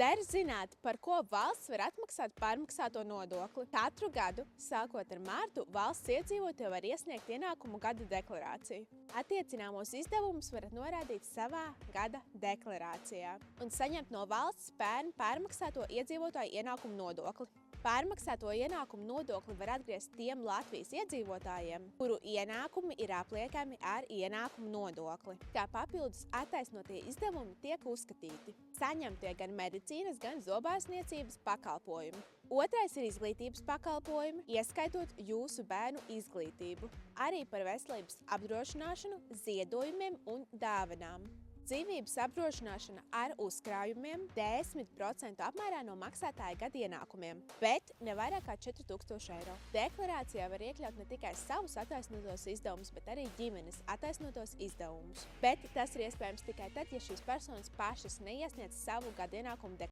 Der zināt, par ko valsts var atmaksāt pārmaksāto nodokli. Katru gadu, sākot ar mārtu, valsts iedzīvotāji var iesniegt ienākumu gada deklarāciju. Attiecināmos izdevumus varat norādīt savā gada deklarācijā un saņemt no valsts pērn pārmaksāto iedzīvotāju ienākumu nodokli. Pārmaksāto ienākumu nodokli var atgriezt tiem Latvijas iedzīvotājiem, kuru ienākumi ir apliekami ar ienākumu nodokli. Kā papildus attaisnotie izdevumi tiek uzskatīti saņemtie gan medicīnas, gan zobārstniecības pakalpojumi. Otrais ir izglītības pakalpojumi, ieskaitot jūsu bērnu izglītību, arī par veselības apdrošināšanu, ziedojumiem un dāvanām. Dzīvības apdrošināšana ar uzkrājumiem 10% apmērā no maksātāja gada ienākumiem, bet ne vairāk kā 4000 eiro. Deklarācijā var iekļaut ne tikai savus attaisnotos izdevumus, bet arī ģimenes attaisnotos izdevumus. Bet tas ir iespējams tikai tad, ja šīs personas pašas neiesniedz savu gada ienākumu deklarāciju.